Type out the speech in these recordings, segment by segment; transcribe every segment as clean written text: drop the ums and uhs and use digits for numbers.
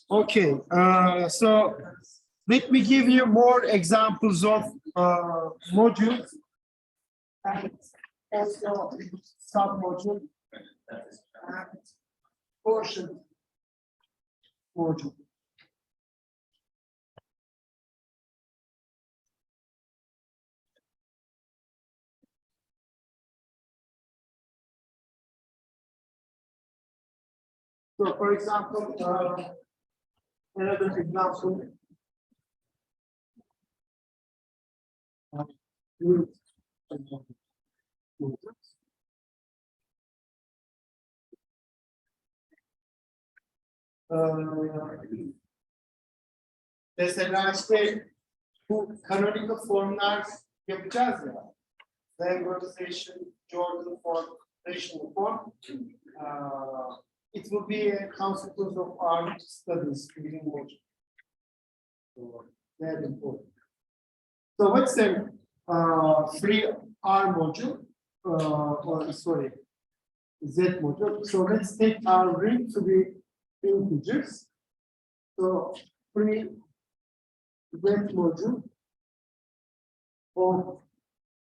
Okay, so let me give you more examples of modules and also submodule and quotient module. So, for example, another example. Mesela işte bu canonical formlar yapacağız ya. Regularization, Jordan form, rational form. It will be a consequence of our studies within module. So, very important. So what's the free R module, or sorry, Z module? So let's take our ring to be integers. So free Z module of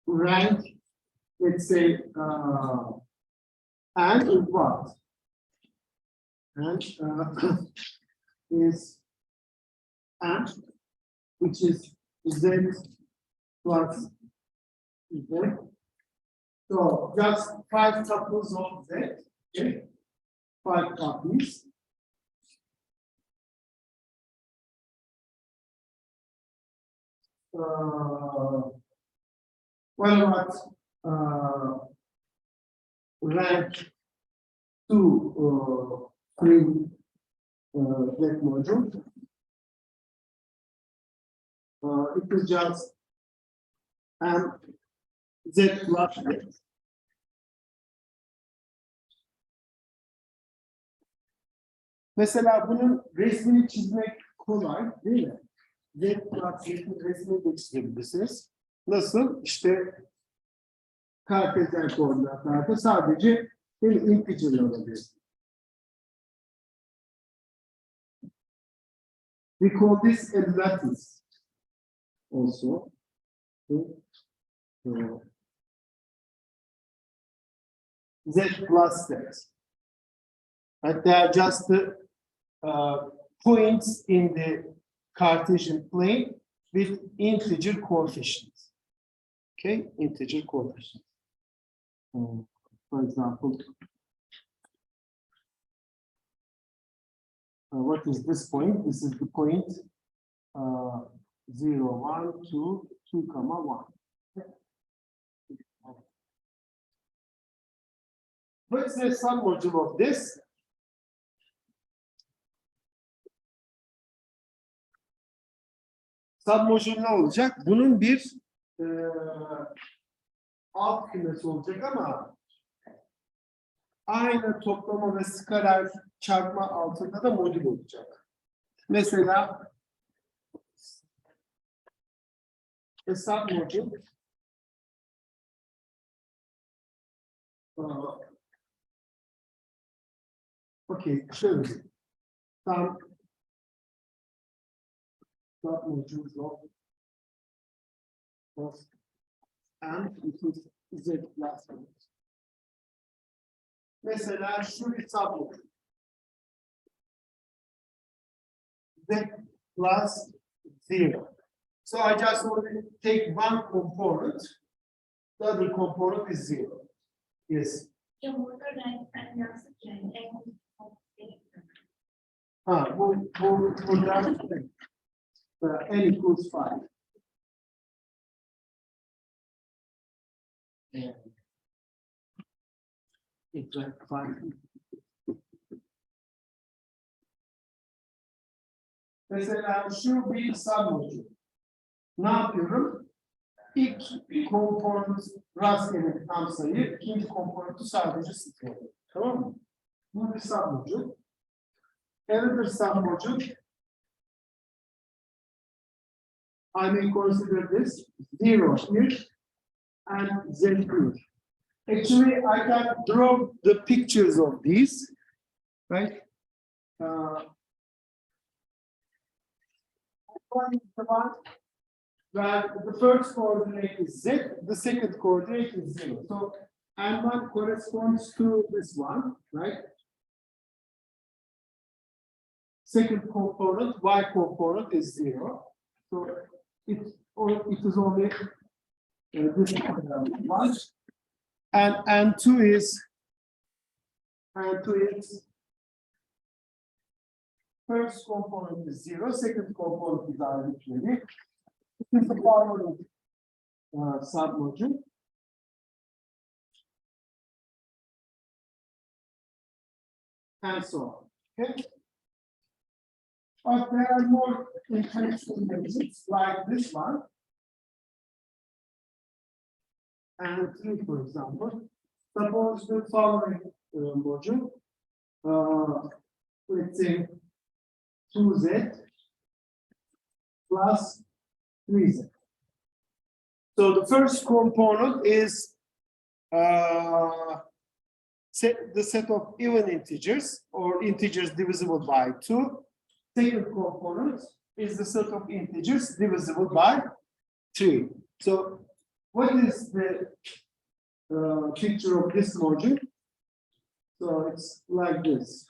rank, let's say, and in what? And is and which is Z plus Z. So just 5 tuples of Z, okay? 5 copies. What about rank 2 free Z module? It is just Z plus Z. Mesela bunun resmini çizmek kolay değil mi? Z plus Z'in resmini de çizebilirsiniz. Nasıl? İşte kartezyen koordinatlarda sadece bir integer'lar oluyor. We call this a lattice also. Z plus Z. And they are just the points in the Cartesian plane with integer coefficients. Okay, integer coefficients. For example, what is this point? This is the point 0, 1, 2, 2, 1. What's the submodule of this? Submodule ne olacak? Bunun bir alt kümesi olacak ama aynı toplama ve skaler çarpma altında da modül olacak. Mesela submodule okay, şöyle tam submodules of and it is Z plus. Mesela şu bir submodule Z plus 0. So I just want to take one component, the other component is 0. Yes. Burada n equals 5. Equal 5. Mesela şu bir submodule. Ne yapıyorum? İlk komponent rastgele tam sayı, ikinci komponenti sadece 0. Tamam mı? Bu bir submodule. Another submodule. I may consider this 0 here and Z here. Actually, I can draw the pictures of these, right? one is the one where the first coordinate is z, the second coordinate is 0. So n1 corresponds to this one, right? Second component, y component is 0. So it is only this one. And n2 is first component is 0, second component is arbitrary. This is the power of submodule. And so on. Okay. But there are more interesting measures like this one. And 3, for example. Suppose the following module, let's say 2z plus 3z. So the first component is the set of even integers or integers divisible by 2. Second component is the set of integers divisible by 3. So what is the picture of this module? So it's like this.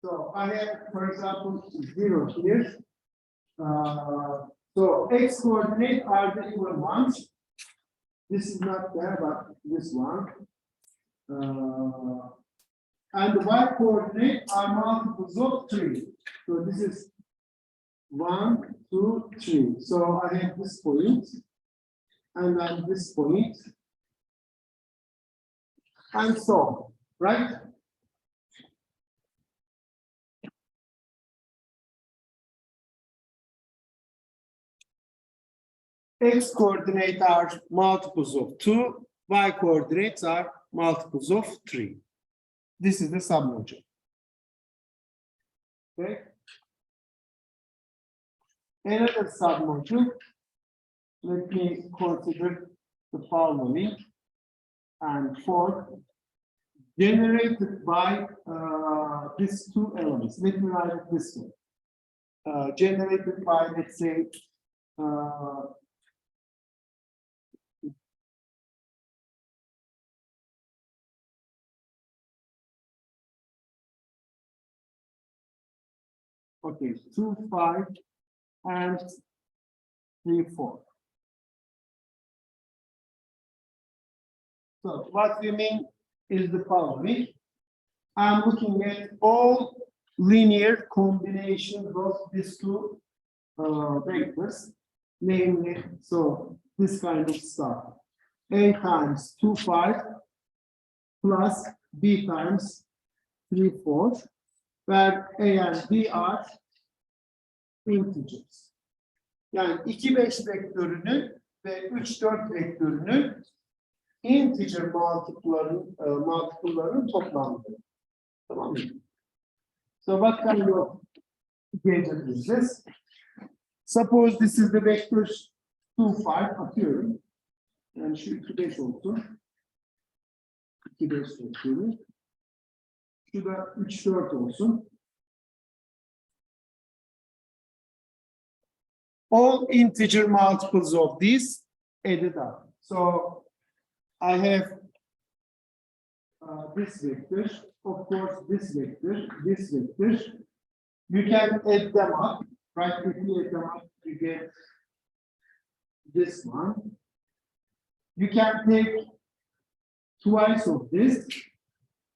So I have, for example, 0 here. So x coordinate are the even ones. This is not there, but this one. And the y coordinate are multiples of 3. So this is 1, 2, 3. So I have this point, and then this point, and so on, right? X coordinates are multiples of 2, y coordinates are multiples of 3. This is the submodule. Okay. Another submodule, let me consider the following. And 4, generated by these two elements. Let me write it this way. Generated by, let's say, okay, 2, 5, and 3, 4. So what we mean is the following. I'm looking at all linear combinations of these two vectors, namely, so this kind of stuff. A times 2, 5 plus B times 3, 4, where A and B are integers. Yani 2, 5 vektörünün ve 3, 4 vektörünün integer multiple'ların toplamı. Tamam mı? So what kind of gadget is this? Suppose this is the vector 2, 5 atıyorum. Yani şu 2, 5 olsun. 2, 5 atıyorum. Şu da 3, 4 olsun. All integer multiples of these added up. So I have this vector, of course, this vector, this vector. You can add them up, right? If you add them up, you get this one. You can take twice of this,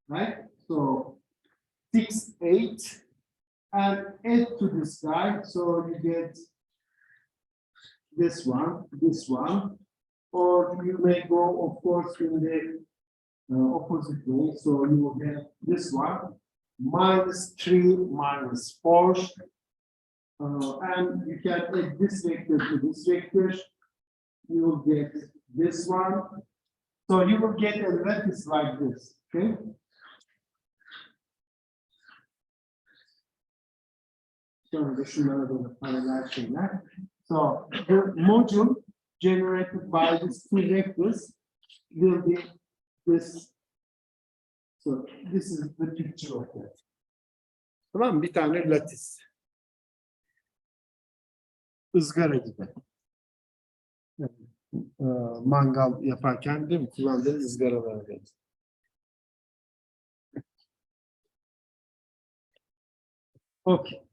right? So 6, 8, and add to this guy, so you get this one, or you may go, of course, in the opposite way. So you will get this one, minus 3, minus 4, and you can add this vector to this vector. You will get this one. So you will get a lattice like this, okay? Sonra da şunlara doğru paralel şeyler. So the module generated by these two vectors will be this. So this is the picture of that. Tamam mı? Bir tane lattice. Izgara gibi. Mangal yaparken değil mi? Kullandığınız ızgaralar gibi. Okay.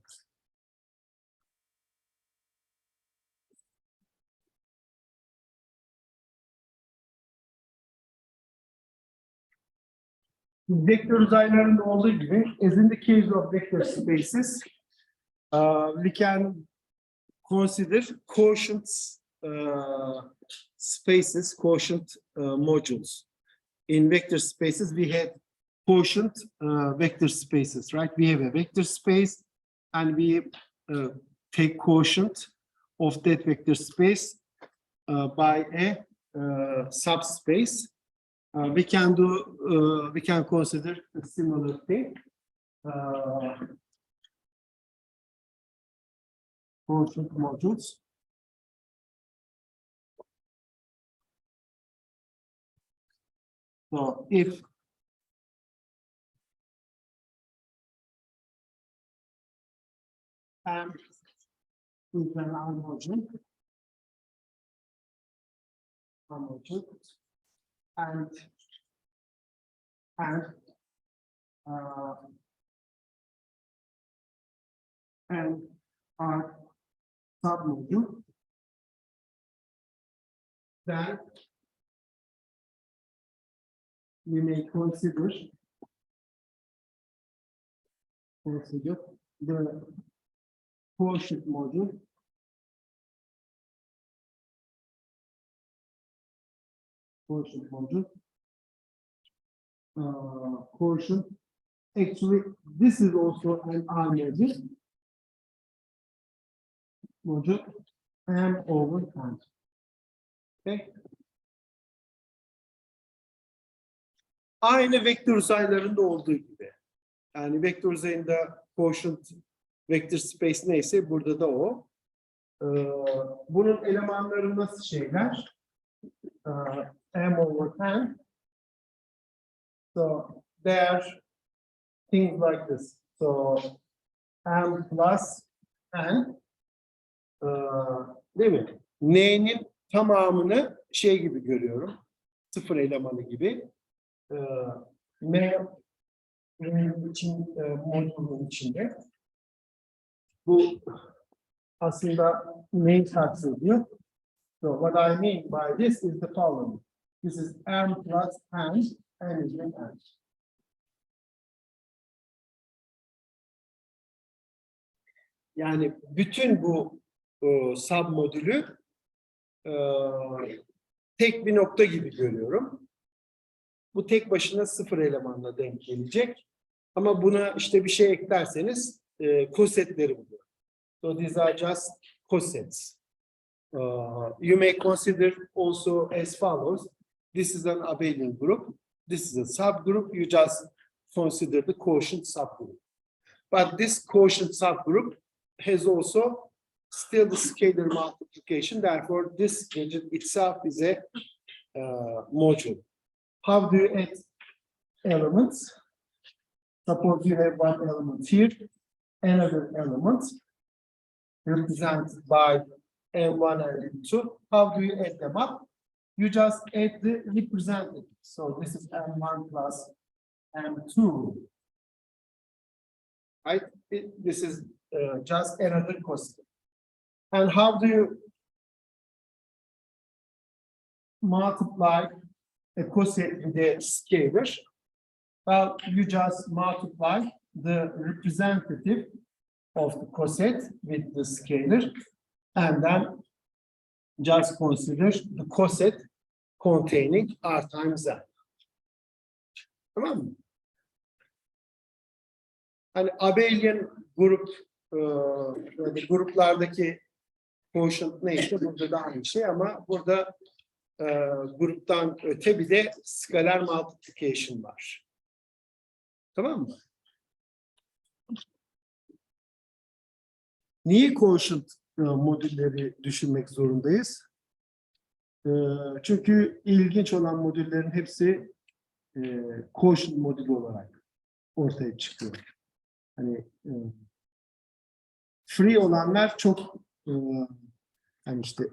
Vektör uzaylarında olduğu gibi, as in the case of vector spaces, we can consider quotient spaces, quotient modules. In vector spaces, we have quotient vector spaces, right? We have a vector space, and we take quotient of that vector space by a subspace. We can consider a similar thing. Quotient modules. So if M is an module, and our submodule, then we may consider the quotient module quotient. Actually, this is also an R module M over N. Okay. Aynı vektör uzaylarında olduğu gibi. Yani vektör uzayında quotient vector space neyse burada da o. Bunun elemanları nasıl şeyler? M over N. So they are things like this. So M plus N, değil mi? N'nin tamamını şey gibi görüyorum. Sıfır elemanı gibi. M modülün içinde. Bu aslında neyi takdir ediyor? So what I mean by this is the following. This is M plus N, N is in N. Yani bütün bu submodülü tek bir nokta gibi görüyorum. Bu tek başına sıfır elemanla denk gelecek. Ama buna işte bir şey eklerseniz cosetleri buluyor. So these are just cosets. You may consider also as follows. This is an abelian group. This is a subgroup. You just consider the quotient subgroup. But this quotient subgroup has also still the scalar multiplication. Therefore, this gadget itself is a module. How do you add elements? Suppose you have one element here, another element represented by M1 and M2. How do you add them up? You just add the representative. So this is M1 plus M2. Right? This is just another coset. And how do you multiply a coset with a scalar? Well, you just multiply the representative of the coset with the scalar, and then just consider the coset containing R times N. Tamam mı? Hani abelian grup gruplardaki quotient neyse burada da aynı şey, ama burada gruptan öte bir de scalar multiplication var. Tamam mı? Niye quotient modülleri düşünmek zorundayız? Çünkü ilginç olan modüllerin hepsi quotient modülü olarak ortaya çıkıyor. Hani free olanlar çok hani işte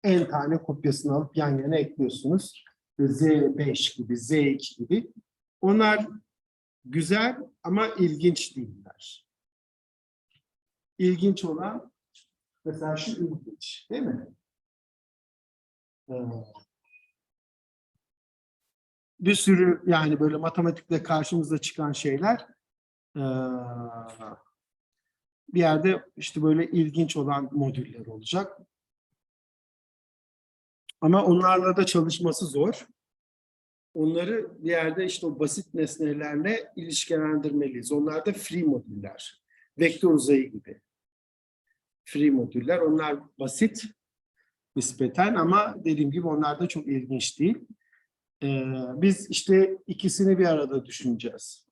n tane kopyasını alıp yan yana ekliyorsunuz. Z5 gibi, Z2 gibi. Onlar güzel ama ilginç değiller. İlginç olan mesela şu ilginç, değil mi? Bir sürü yani böyle matematikte karşımıza çıkan şeyler bir yerde işte böyle ilginç olan modüller olacak. Ama onlarla da çalışması zor. Onları bir yerde işte o basit nesnelerle ilişkilendirmeliyiz. Onlar da free modüller. Vektör uzayı gibi. Free modüller. Onlar basit nispeten ama dediğim gibi onlar da çok ilginç değil. Biz işte ikisini bir arada düşüneceğiz.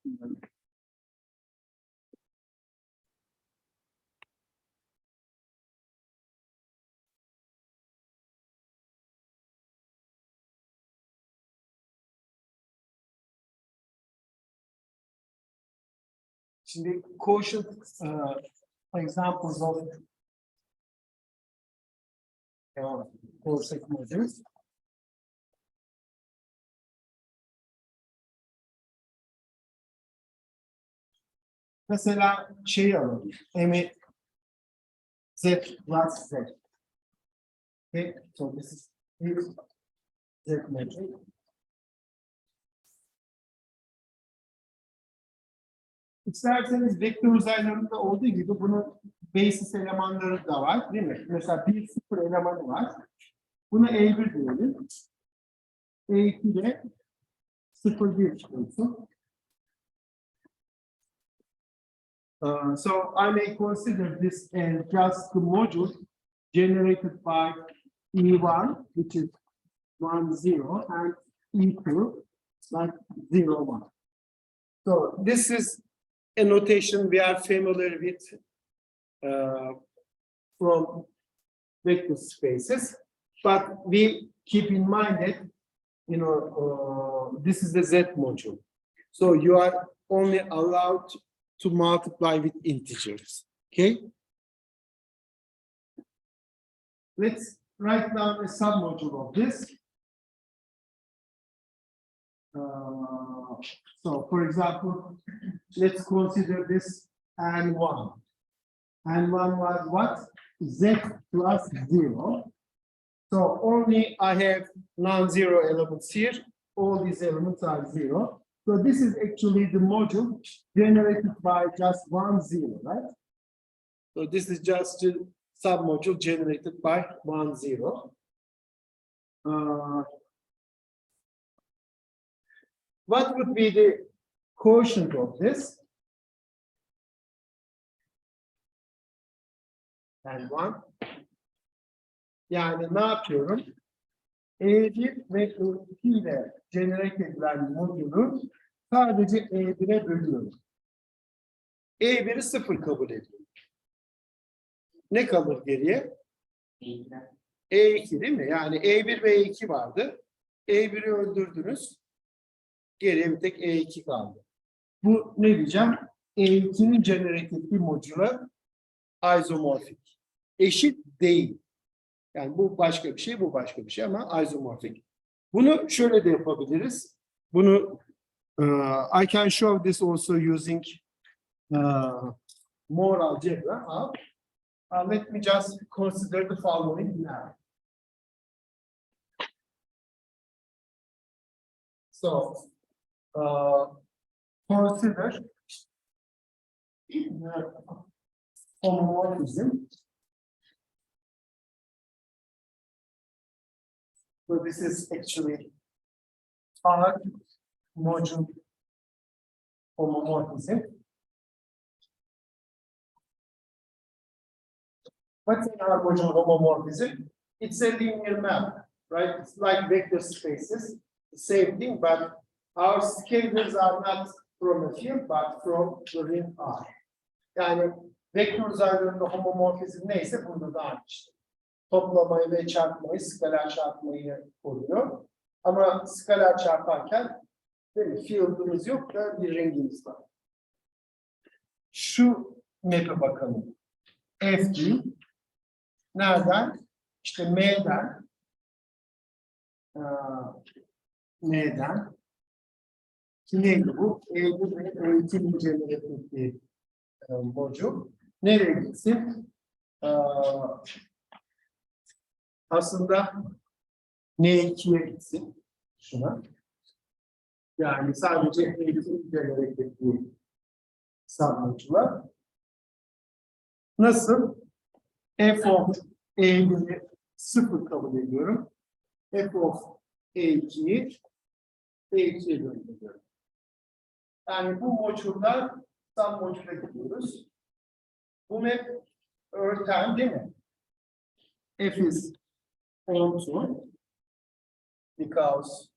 Şimdi quotient examples of quotient modules. Mesela şeyi alalım. M Z plus Z. Okay, so this is Z metric. İsterseniz vektör uzaylarında olduğu gibi bunun basis elemanları da var, değil mi? Mesela bir sıfır elemanı var. Buna E1 diyelim. E2 de 0,1 olsun. So I may consider this as just the module generated by E1, which is 1, 0, and E2, like 0, 1. So this is a notation we are familiar with from vector spaces, but we keep in mind that this is the Z module. So you are only allowed to multiply with integers. Okay? Let's write down a submodule of this. So, for example, let's consider this N1. N1 was what? Z plus 0. So only I have non-zero elements here. All these elements are 0. So this is actually the module generated by just 1, 0, right? So this is just a submodule generated by 1, 0. What would be the quotient of this? And 1. Yani ne yapıyorum? E1 ve E2 ile generate edilen modülü sadece E1'e bölüyorum. E1'i 0 kabul ediyorum. Ne kalır geriye? E2 değil mi? Yani E1 ve E2 vardı. E1'i öldürdünüz. Geriye bir tek E2 kaldı. Bu ne diyeceğim? E2'nin generate ettiği modüle isomorfik. Eşit değil. Yani bu başka bir şey, bu başka bir şey ama isomorfik. Bunu şöyle de yapabiliriz. Bunu I can show this also using more algebra. Let me just consider the following now. So, consider homomorphism. So this is actually our module homomorphism. What's in our module homomorphism? It's a linear map, right? It's like vector spaces, the same thing, but our scalars are not from a field, but from the ring R. Yani Vektör uzaylarında homomorfizm neyse burada da aynı işte. Toplamayı ve çarpmayı, skaler çarpmayı koruyor. Ama skaler çarparken değil mi? Field'ımız yok da bir rengimiz var. Şu map'e bakalım. FG nereden? İşte M'den ki neydi bu? Eğitim ve eğitim generatif bir modül. Nereye gitsin? Aslında N2'ye gitsin. Şuna. Yani sadece eğitim generatif bir submodular. Nasıl? F of E1'i 0 kabul ediyorum. F of E2'yi E2'ye gönderiyorum. Yani bu modüller submodüle gidiyoruz. Bu map örten değil mi? F is onto because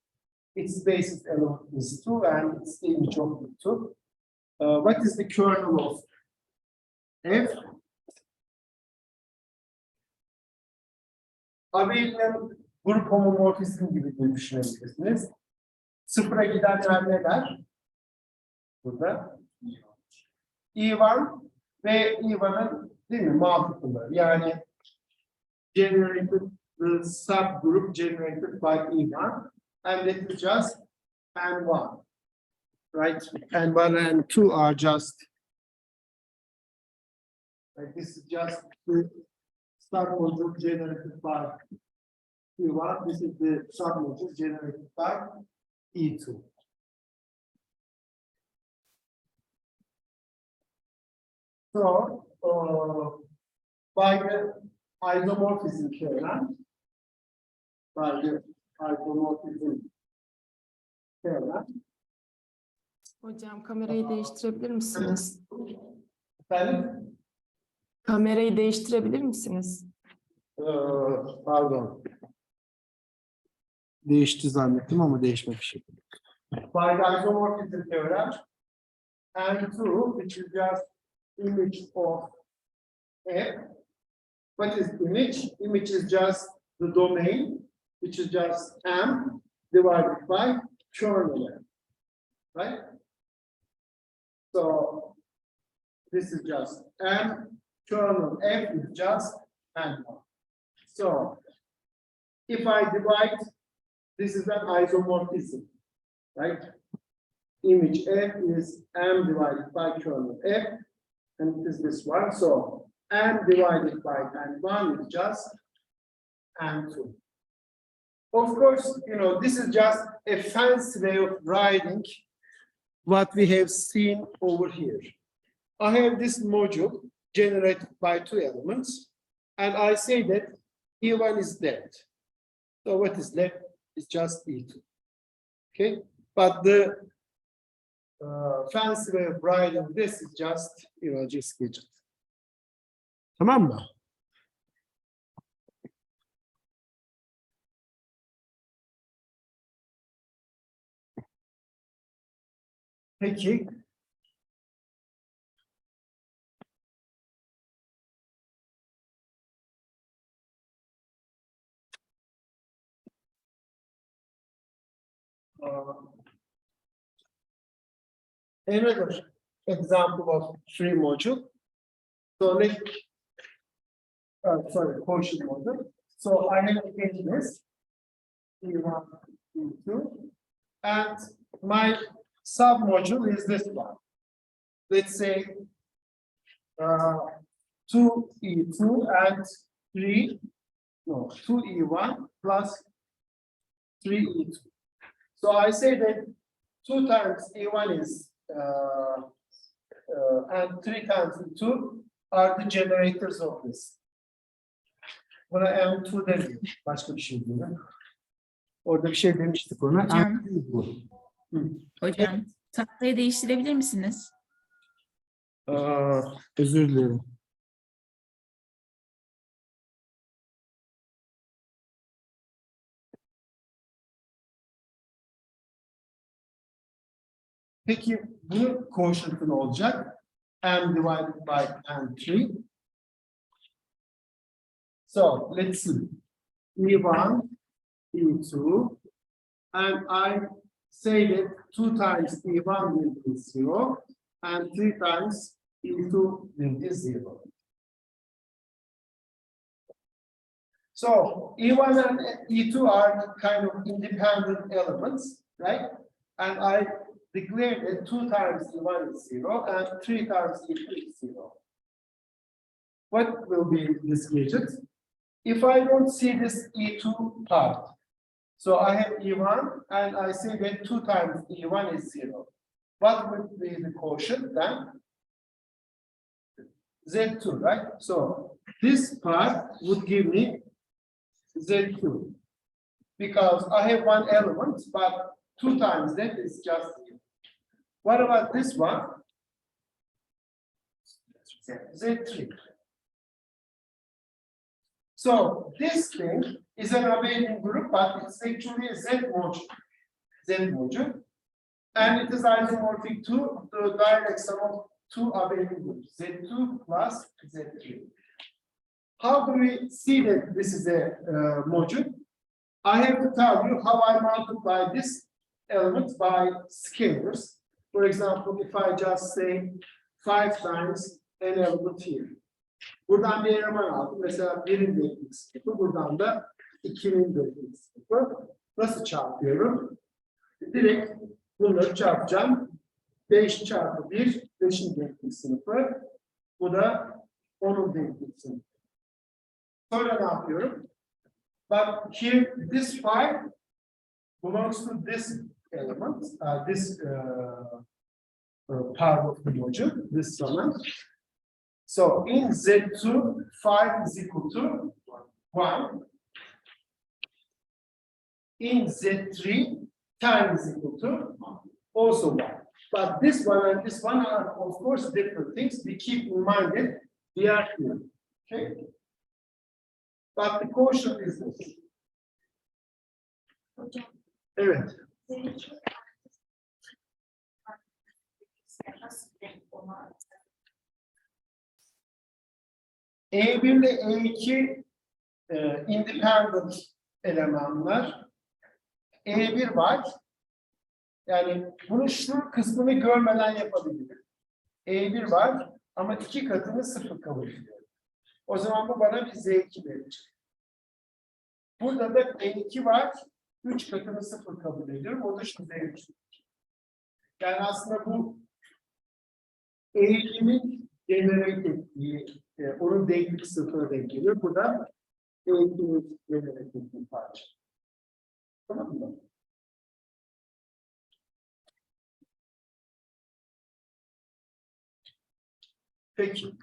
its basis element is 2 and its the image of 2. What is the kernel of F? Abelian grup homomorfizm gibi de düşünebilirsiniz. Sıfıra gidenler neler? Burada. E1 ve E1'ın değil mi? Multiple'ları. Yani generated the subgroup generated by E1 and it is just N1. Right? N1 and 2 are just like this is just the submodule generated by E1. This is the submodule generated by E2. So, by the isomorphism theorem, Hocam kamerayı değiştirebilir misiniz? Efendim? Kamerayı değiştirebilir misiniz? Pardon. Değişti zannettim ama değişmemiş. By the isomorphism theorem, N2, which is just image of F. What is image? Image is just the domain, which is just M divided by kernel M. Right? So this is just M, kernel F is just N1. So if I divide, this is an isomorphism, right? Image F is M divided by kernel F, and it is this one. So M divided by N1 is just N2. Of course, you know, this is just a fancy way of writing what we have seen over here. I have this module generated by two elements, and I say that E1 is dead. So what is left is just E2. Okay, but the fancy way of writing this is just, you know, just widget. Tamam mı? Peki. Another example of free module. So let's, sorry, quotient module. So I have again this E1, E2, and my submodule is this one. Let's say 2E2 and 2E1 plus 3E2. So I say that 2 times E1 is and 3 times E2 are the generators of this. Buna M2 demiyor. Başka bir şey diyor. Orada bir şey demiştik ona. Hocam. Bu. Hocam, tahtayı değiştirebilir misiniz? Özür dilerim. Peki bunun quotient'ı ne olacak? m divided by m3. So let's see. E1, E2, and I say that 2 times E1 will be 0, and 3 times E2 will be 0. So E1 and E2 are kind of independent elements, right? And I declare that 2 times E1 is 0 and 3 times E2 is 0. What will be this gadget? If I don't see this E2 part, so I have E1 and I say that 2 times E1 is 0. What would be the quotient then? Z2, right? So this part would give me Z2 because I have one element, but 2 times that is just 0. What about this one? Z3. So this thing is an abelian group, but it's actually a Z module, and it is isomorphic to the direct sum of 2 abelian groups, Z2 plus Z3. How do we see that this is a module? I have to tell you how I multiply this element by scalars. For example, if I just say 5 times an element here. Buradan bir eleman aldım. Mesela 1'in denklik sıfır. Buradan da 2'nin denklik sıfır. Nasıl çarpıyorum? Direkt bunları çarpacağım. 5 çarpı 1, 5'in denklik sıfır. Bu da 10'un denklik sıfır. Sonra ne yapıyorum? But here, this 5 belongs to this element, this part of the module, this summand. So in Z2, 5 is equal to 1. In Z3, time is equal to also 1. But this one and this one are, of course, different things. We keep in mind that they are here. Okay? But the quotient is this. Evet. E1 ile E2 independent elemanlar. E1 var. Yani bunu şu kısmını görmeden yapabilirim. E1 var ama 2 katını 0 kabul ediyorum. O zaman bu bana bir Z2 verecek. Burada da E2 var. 3 katını 0 kabul ediyorum. O da şu Z3. Yani aslında bu eğilimin generate ettiği, onun denklik sıfıra denk geliyor. Bu da eğilimin generate ettiği parça. Tamam mı? Peki.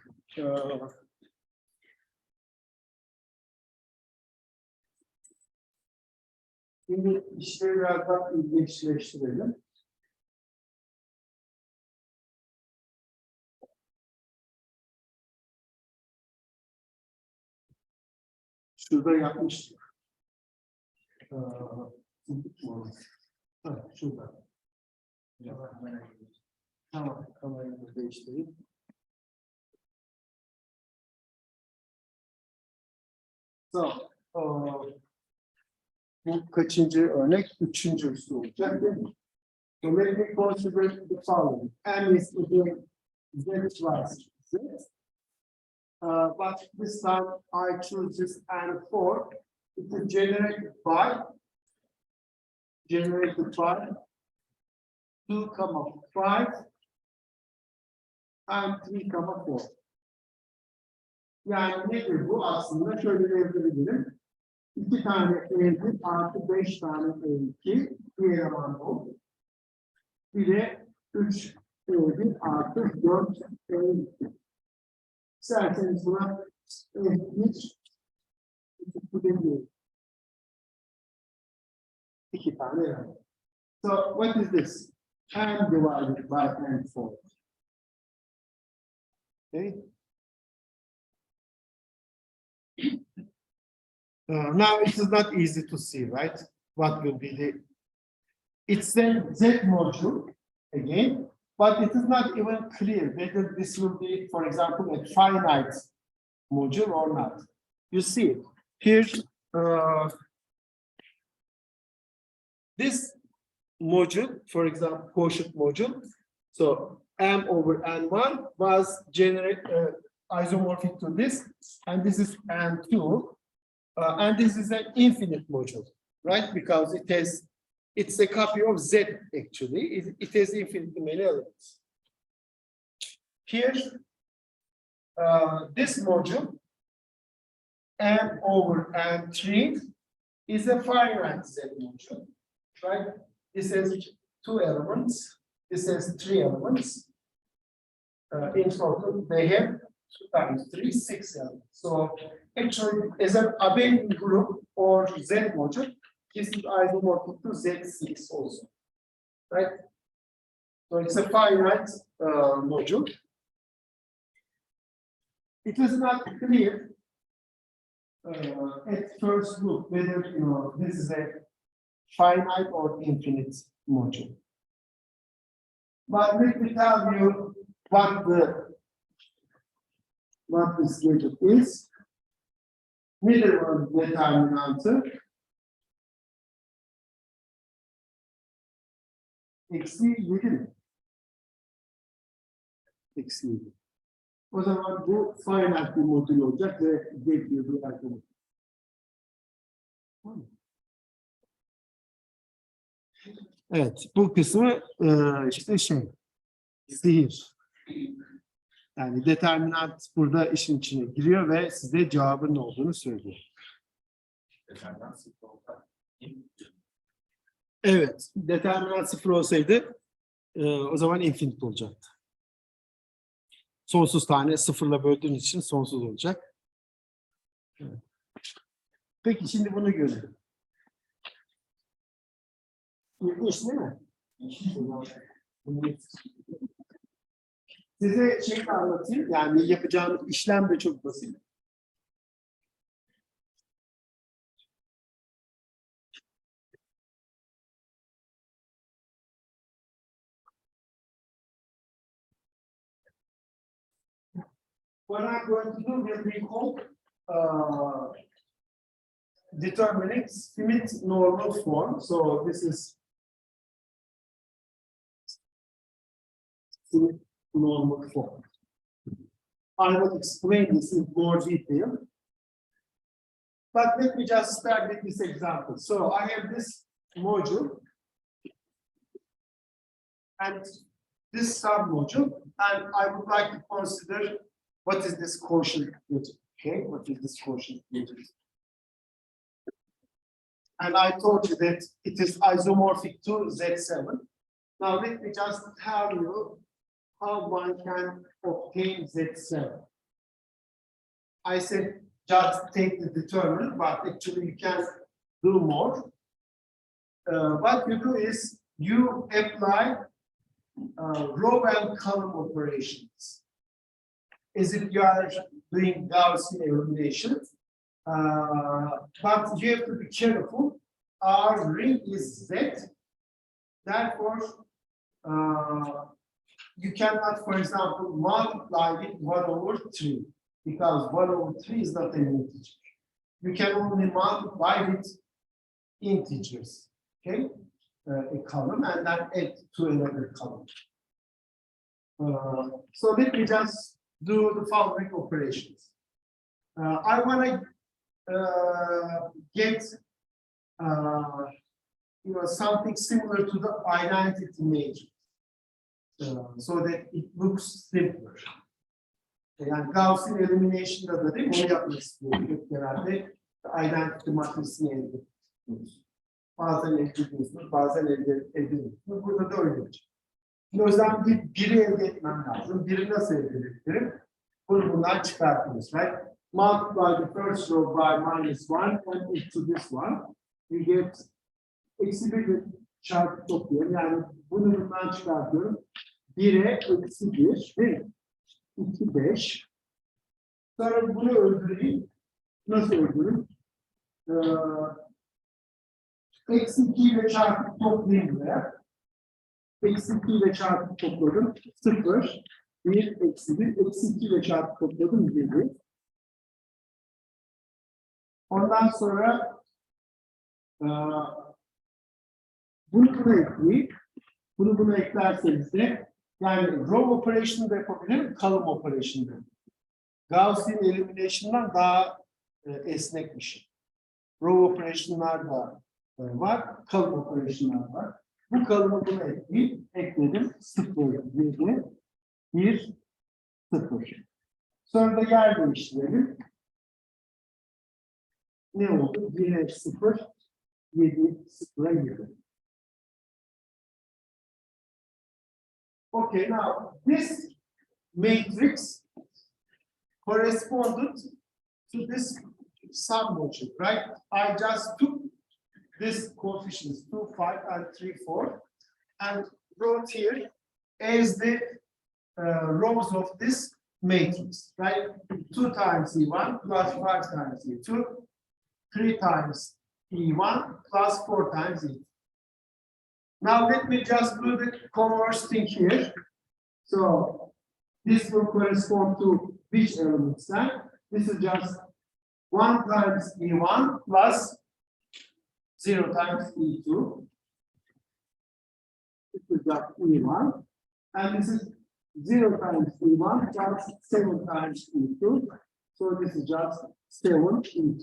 Şimdi işleri biraz daha ilginçleştirelim. Şurada yapmıştık. Şurada. Tamam, kamerayı değiştireyim. So, bu kaçıncı örnek? 3. olacak değil mi? So let me consider the following. M is again Z plus Z. But this time I choose this N4. It is generated by 2, 5 and 3, 4. Yani nedir bu? Aslında şöyle yazabilirim. 2 tane E1 artı 5 tane E2 bir eleman oldu. Bir de 3 E1 artı 4 E2. İsterseniz buna E1 2 tane eleman. So what is this? N divided by N4. Okay. Now it is not easy to see, right? What will be the? It's the Z module again. But it is not even clear whether this will be, for example, a finite module or not. You see, here, this module, for example, quotient module, so m over n1 was isomorphic to this, and this is n2, and this is an infinite module, right? Because it's a copy of Z actually. It has infinitely many elements. Here, this module, n over n3, is a finite Z module, right? This has 2 elements. This has 3 elements. In total, they have 2 times 3, 6 elements. So actually, as an abelian group or Z module, this is isomorphic to Z6 also, right? So it's a finite module. It is not clear at first look whether this is a finite or infinite module. But let me tell you what this gadget is. Middle one determinant eksi 7 mi? Eksi 7. O zaman bu finite bir modül olacak ve bekliyordu arkadaşlar. Evet, bu kısmı işte sihir. Yani determinant burada işin içine giriyor ve size cevabın ne olduğunu söylüyor. Evet, determinant 0 olsaydı o zaman infinite olacaktı. Sonsuz tane sıfırla böldüğünüz için sonsuz olacak. Evet. Peki şimdi bunu görelim. İlginç değil mi? Size şey anlatayım. Yani yapacağınız işlem de çok basit. What I'm going to do will be called determining Schmidt normal form. So this is Schmidt normal form. I will explain this in more detail. But let me just start with this example. So I have this module and this submodule, and I would like to consider what is this quotient gadget. Okay, what is this quotient gadget? And I told you that it is isomorphic to Z7. Now let me just tell you how one can obtain Z7. I said just take the determinant, but actually you can do more. What you do is you apply row and column operations. As if you are doing Gaussian elimination. But you have to be careful. Our ring is Z. Therefore, you cannot, for example, multiply with 1 over 3, because 1 over 3 is not an integer. You can only multiply with integers, okay? A column, and then add to another column. So let me just do the following operations. I want to get something similar to the identity matrix, so that it looks simpler. Yani Gaussian elimination'da da değil, onu yapmak istiyorum. Hep genelde identity matrisini elde ediyoruz. Bazen elde ediyorsunuz, bazen elde edemiyorsunuz. Burada da öyle olacak. O yüzden biri elde etmem lazım. Biri nasıl elde edebilirim? Bunu bundan çıkartıyoruz. Right? Multiply the first row by -1 and into this one. You get eksi 1 çarpı topluyorum. Yani bunu bundan çıkartıyorum. 1'e eksi 1 ve 2, 5. Sonra bunu öldüreyim. Nasıl öldürürüm? Eksi 2 ile çarpı toplayayım buraya. Eksi 2 ile çarpıp topladım. 0, 1, eksi 1. Eksi 2 ile çarpıp topladım. 1. Ondan sonra bunu buna ekleyip bunu buna eklerseniz de yani row operation'ı da yapabilirim, column operation'ı da. Gaussian elimination'dan daha esnekmiş. Row operation'lar da var, column operation'lar var. Bu column'ı buna ekledim. 0, 7, 1, 0. Sonra da yer değiştirelim. Ne oldu? 1'e 0, 7, 0'a 7. Okay, now this matrix corresponded to this submodule, right? I just took this coefficients 2, 5, and 3, 4 and wrote here as the rows of this matrix, right? 2 times E1 plus 5 times E2, 3 times E1 plus 4 times E2. Now let me just do the converse thing here. So this will correspond to which elements then? This is just 1 times E1 plus 0 times E2. This is just E1. And this is 0 times E1 plus 7 times E2. So this is just 7 E2.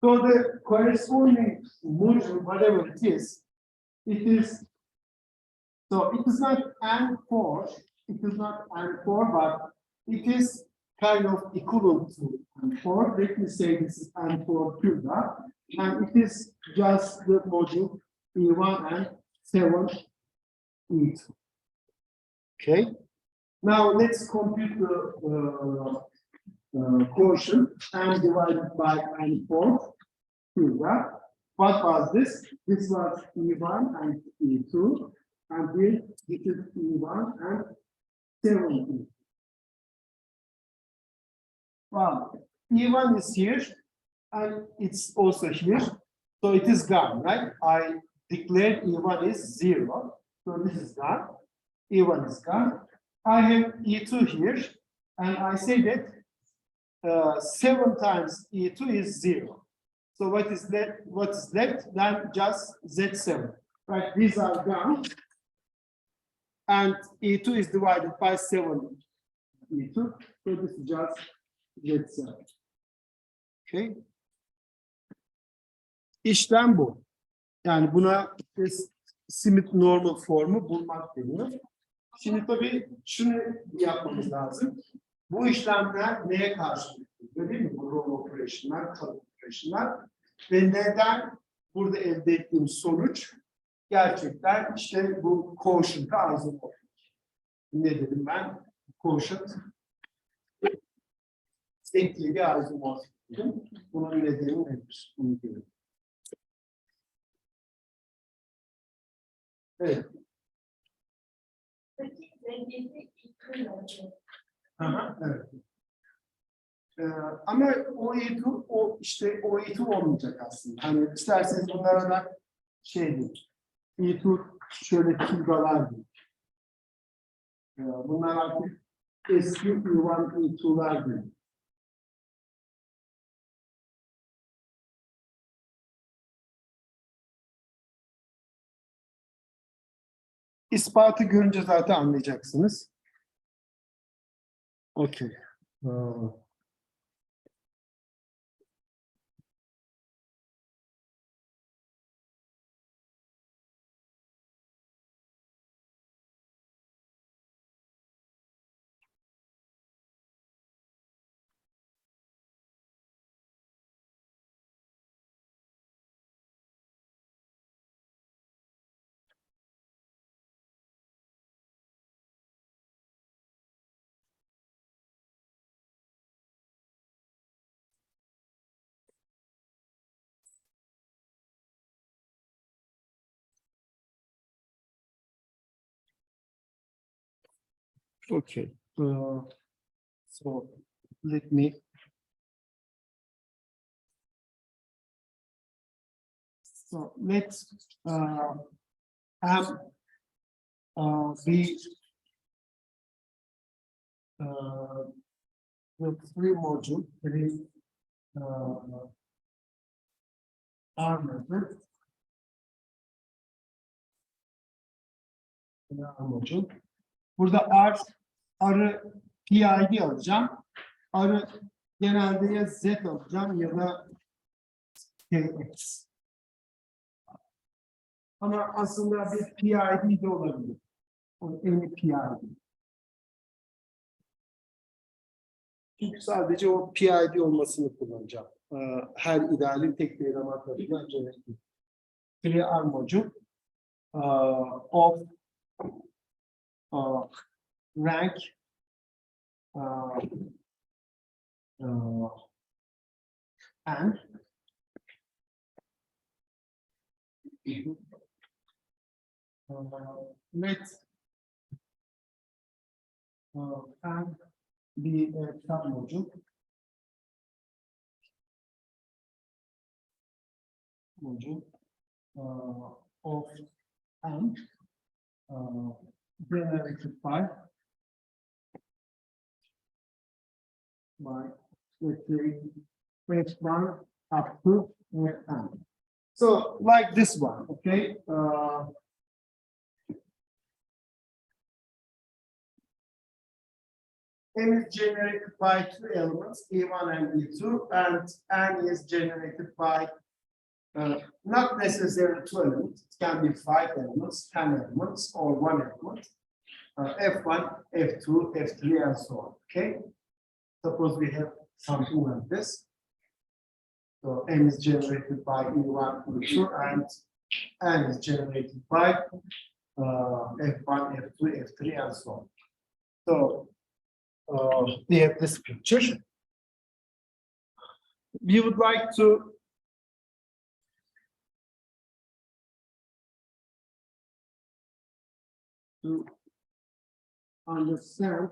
So the corresponding module, whatever it is so it is not N4, but it is kind of equivalent to N4. Let me say this is N4 Cuba, and it is just the module E1 and 7 E2. Okay. Now let's compute the quotient n divided by N4 Cuba. What was this? This was E1 and E2, and here this is E1 and 7E. Well, E1 is here, and it's also here, so it is gone, right? I declared E1 is 0, so this is gone. E1 is gone. I have E2 here, and I say that 7 times E2 is 0. So what is left? What's left? Then just Z7. Right? These are gone. And E2 is divided by 7 E2. So this is just Z7. Okay. İşlem bu. Yani buna Smith normal formu bulmak deniyor. Şimdi tabii şunu yapmamız lazım. Bu işlemler neye karşılık geliyor, değil mi? Bu row operation'lar, column operation'lar ve neden burada elde ettiğim sonuç gerçekten işte bu quotient'a isomorfik. Ne dedim ben? Quotient ekli bir isomorfik dedim. Bunun nedeni nedir? Bunu görelim. Evet. Aha, evet. Ama o E2 olmayacak aslında. Hani isterseniz bunlara da şey değil. E2 şöyle tildalar değil. Bunlar artık eski E1, E2'lar değil. İspatı görünce zaten anlayacaksınız. Okay. Okay. So let me. So let's the free module, R method. R module. Burada R'ı PID alacağım. R'ı genelde ya Z alacağım ya da KX. Ama aslında bir PID de olabilir. O en PID. Çünkü sadece o PID olmasını kullanacağım. Her idealin tek bir elemanlarıyla gerekli. Free R module of rank and let and be a submodule of and generated by let's say H1 up to n. So like this one, okay? N is generated by two elements, E1 and E2, and N is generated by not necessarily two elements. It can be 5 elements, 10 elements, or 1 element. F1, F2, F3, and so on. Okay. Suppose we have something like this. So N is generated by E1, E2, and N is generated by F1, F2, F3, and so on. So we have this picture. We would like to understand.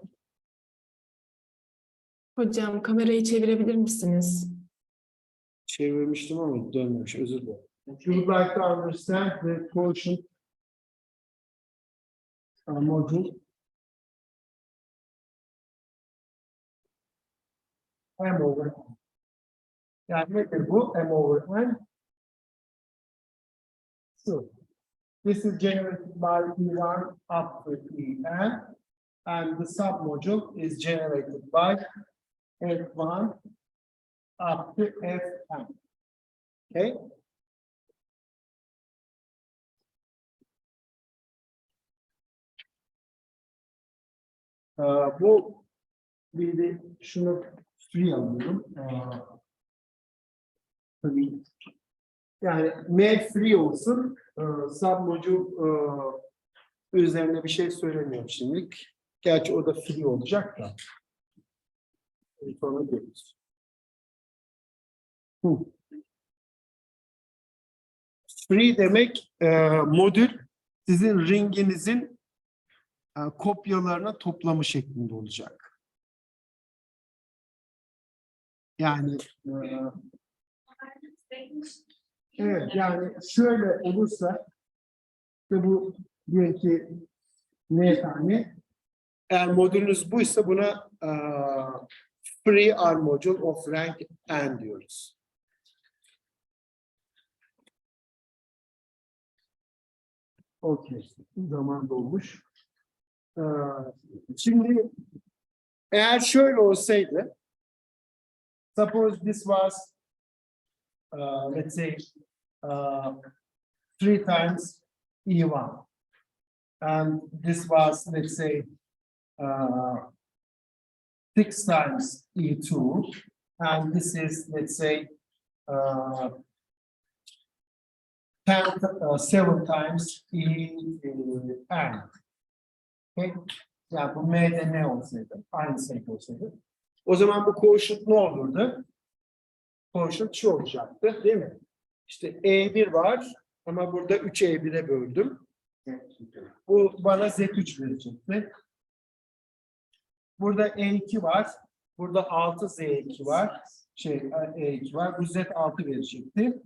Hocam kamerayı çevirebilir misiniz? Çevirmiştim ama dönmemiş, özür dilerim. You would like to understand the quotient module. M over N. Yani nedir bu? M over N. So, this is generated by E1 up to En, and the submodule is generated by F1 up to Fn. Okay? Bu bir de şunu free alıyorum. Tabii. Yani M free olsun. Submodule üzerine bir şey söylemiyorum şimdilik. Gerçi o da free olacak da. Sonra görürüz. Free demek modül sizin ringinizin kopyalarına toplamı şeklinde olacak. Yani evet, yani şöyle olursa işte bu diyelim ki n tane, eğer modülünüz buysa buna free R module of rank n diyoruz. Okey. Zaman dolmuş. Şimdi eğer şöyle olsaydı, suppose this was let's say 3 times E1, and this was, let's say 6 times E2, and this is, let's say 7 times En. Okay? Yani bu M'de ne olsaydı, aynı sayı olsaydı, o zaman bu quotient ne olurdu? Quotient şu olacaktı, değil mi? İşte E1 var ama burada 3E1'e böldüm. Bu bana Z3 verecekti. Burada E2 var. Burada 6Z2 var. E2 var. Bu Z6 verecekti.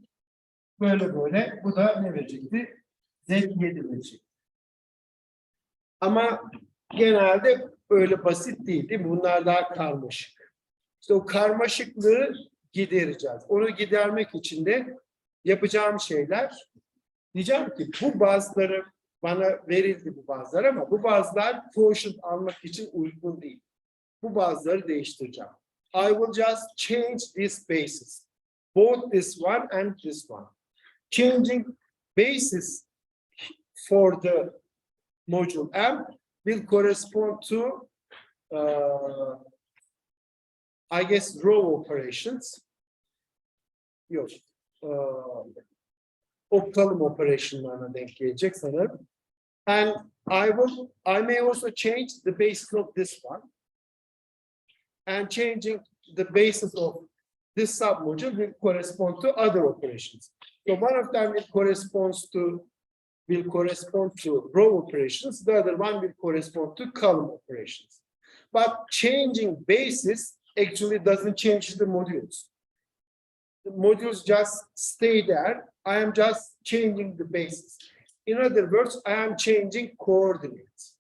Böyle böyle. Bu da ne verecekti? Z7 verecekti. Ama genelde öyle basit değil, değil mi? Bunlar daha karmaşık. İşte o karmaşıklığı gidereceğiz. Onu gidermek için de yapacağım şeyler, diyeceğim ki bu bazıları bana verildi bu bazılar ama bu bazılar quotient almak için uygun değil. Bu bazıları değiştireceğim. I will just change these bases. Both this one and this one. Changing bases for the module M will correspond to I guess row operations. Yok. Optalım operationlarına denk gelecek sanırım. And I may also change the basis of this one. And changing the basis of this submodule will correspond to other operations. So one of them will correspond to row operations. The other one will correspond to column operations. But changing basis actually doesn't change the modules. The modules just stay there. I am just changing the basis. In other words, I am changing coordinates.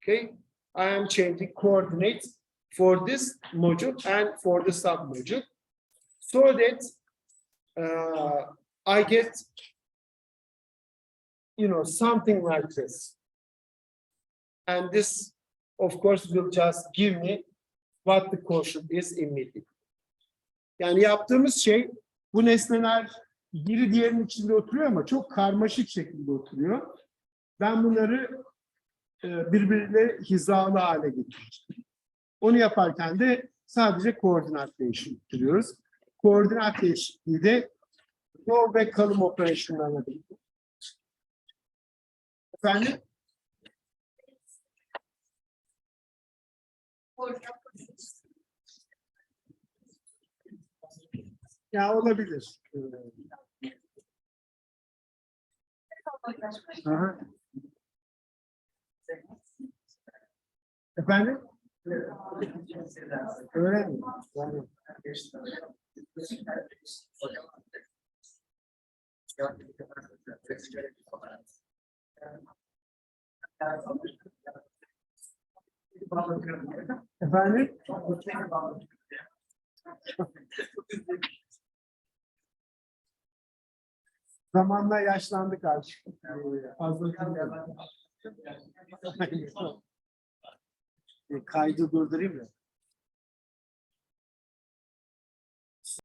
Okay, I am changing coordinates for this module and for the submodule, so that I get, something like this. And this, of course, will just give me what the quotient is immediately. Yani yaptığımız şey, bu nesneler biri diğerinin içinde oturuyor ama çok karmaşık şekilde oturuyor. Ben bunları birbiriyle hizalı hale getireceğim. Onu yaparken de sadece koordinat değiştiriyoruz. Koordinat değişikliği de row ve column operasyonlarına birlikte. Efendim? Ya olabilir. Aha. Efendim? Öyle mi? Yani. Efendim? Zamanla yaşlandık artık. Fazla kaydı durdurayım mı?